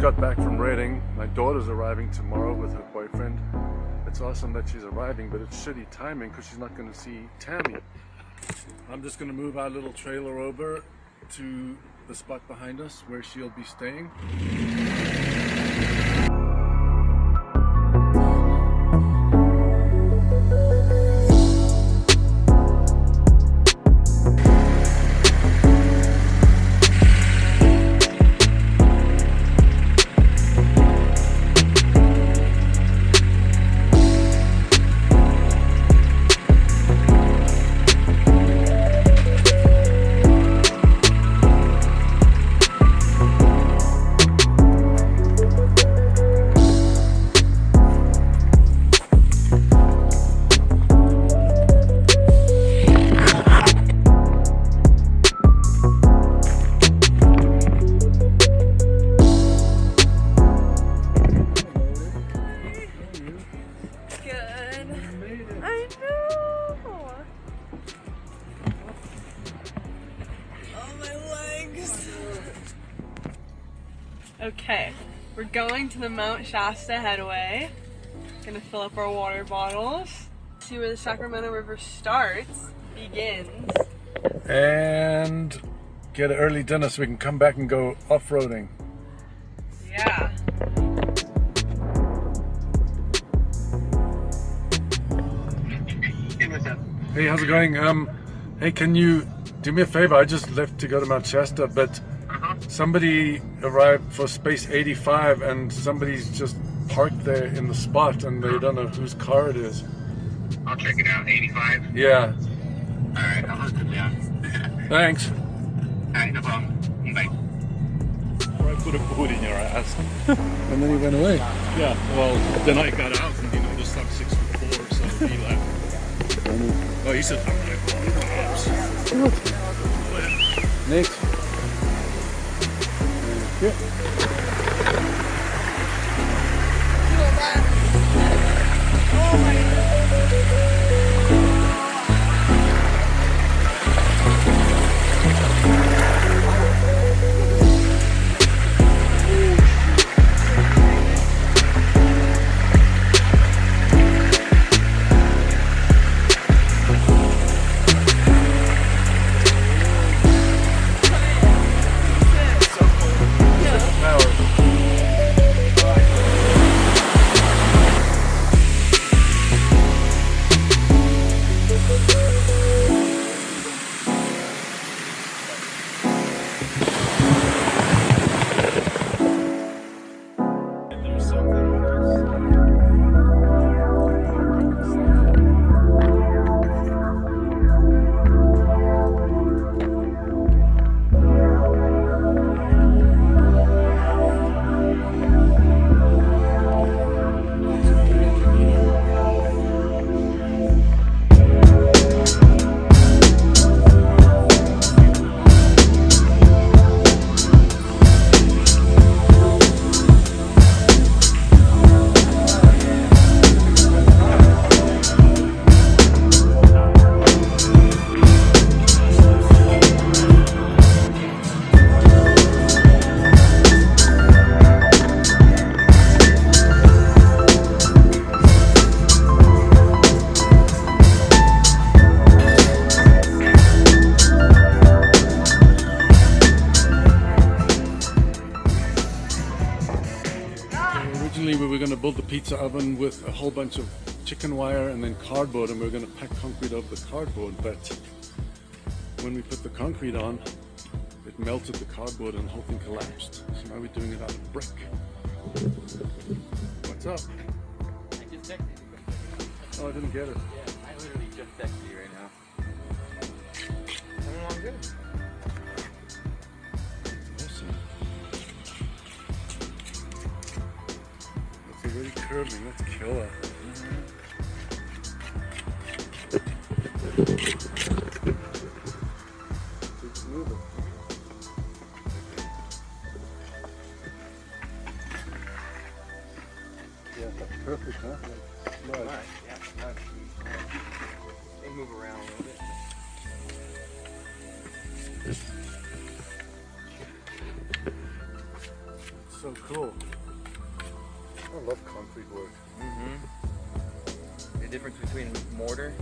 got back from Reading. My daughter's arriving tomorrow with her boyfriend. It's awesome that she's arriving, but it's shitty timing because she's not going to see Tammy. I'm just going to move our little trailer over to the spot behind us where she'll be staying. Okay, we're going to the Mount Shasta Headway. Gonna fill up our water bottles. See where the Sacramento River begins. And get an early dinner so we can come back and go off-roading. Yeah. Hey, what's up? Hey, how's it going? Hey, can you do me a favor? I just left to go to Mount Shasta, but somebody arrived for space 85 and somebody's just parked there in the spot and they don't know whose car it is. I'll check it out. 85? Yeah. Alright, I'll hunt it down. Thanks. Alright, no problem. Bye. I put a boot in your ass. And then he went away. Yeah, well, then I got out and the stuck's 6'4", so he left. Oh, he said, Next. Yeah. We were going to build the pizza oven with a whole bunch of chicken wire and then cardboard, and we were going to pack concrete over the cardboard, but when we put the concrete on, it melted the cardboard and the whole thing collapsed. So now we're doing it out of brick. What's up? I just texted you. Oh, I didn't get it. Yeah, I literally just texted you right now. Coming along good. Awesome. It's already curving, that's killer. Keep moving. Yeah, that's perfect, huh? Like, Alright, yeah. They move around a little bit. So cool. I love concrete work. The difference between mortar,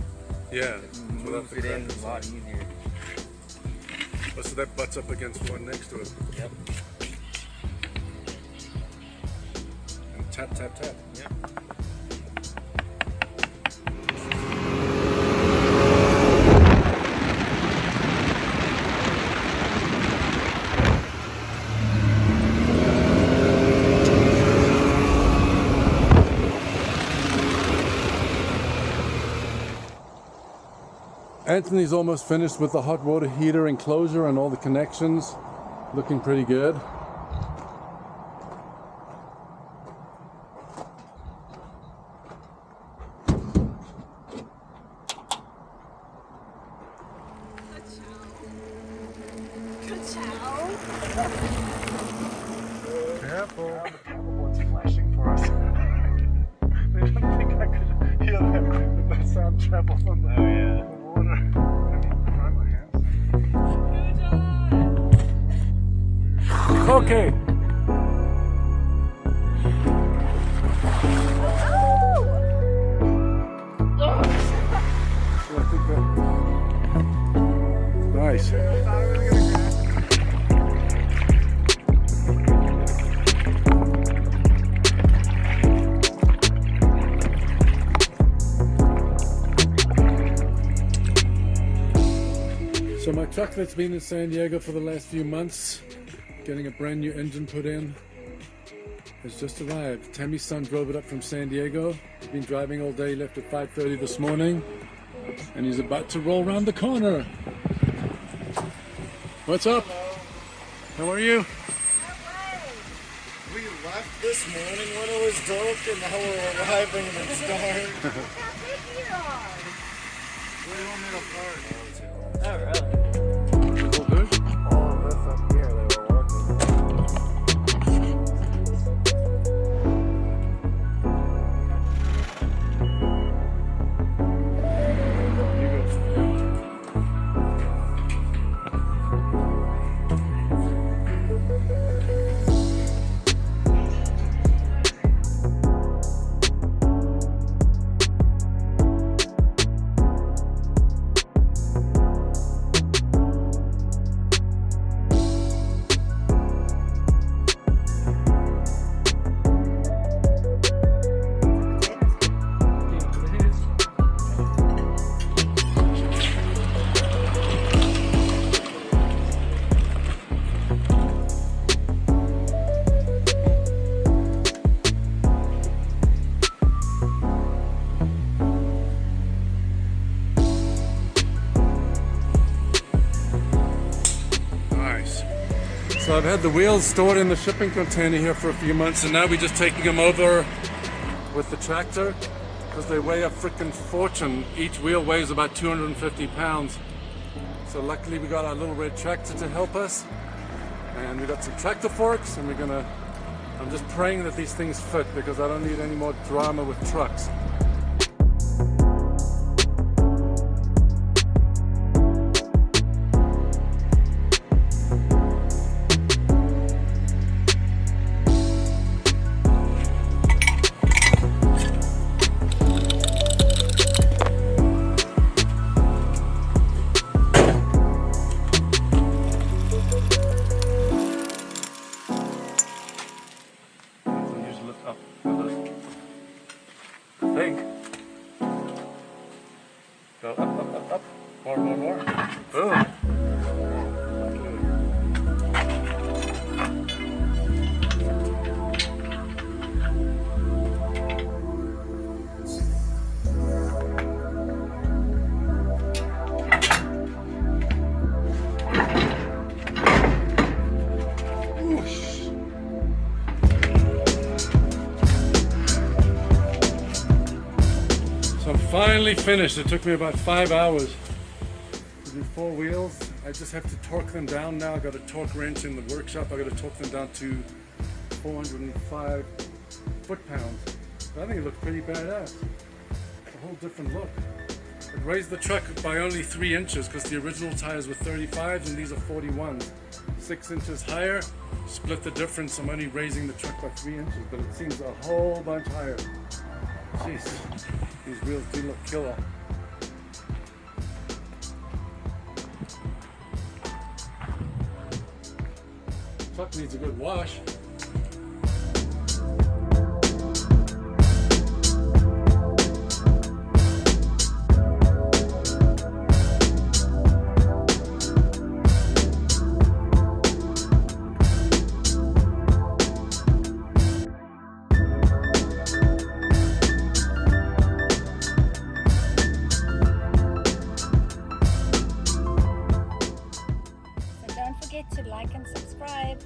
Yeah. it moves it in a lot easier. Oh, so that butts up against one next to it. Yep. And tap, tap, tap. Yep. Anthony's almost finished with the hot water heater enclosure and all the connections. Looking pretty good. Careful. The paddleboard's flashing for us. They don't think I could hear that sound travel from the water. I mean, try my hands. Okay. Nice. So my truck that's been in San Diego for the last few months, getting a brand new engine put in, has just arrived. Tammy's son drove it up from San Diego. He's been driving all day, left at 5:30 this morning, and he's about to roll around the corner. What's up? How are you? We left this morning when it was dark, and now we're arriving and it's dark. We don't need a park. Oh, really? All good? All of this up here, they were working. So I've had the wheels stored in the shipping container here for a few months, and now we're just taking them over with the tractor because they weigh a freaking fortune. Each wheel weighs about 250 pounds. So luckily we got our little red tractor to help us, and we got some tractor forks, and I'm just praying that these things fit because I don't need any more drama with trucks. Go up, up, up, up. More. Boom. So I'm finally finished. It took me about 5 hours to do 4 wheels. I just have to torque them down now. I got a torque wrench in the workshop. I got to torque them down to 405 foot-pounds. But I think it looks pretty badass. It's a whole different look. It raised the truck by only 3 inches because the original tires were 35s and these are 41s. 6 inches higher. Split the difference. I'm only raising the truck by 3 inches, but it seems a whole bunch higher. Jeez, these wheels do look killer. Truck needs a good wash. So don't forget to like and subscribe.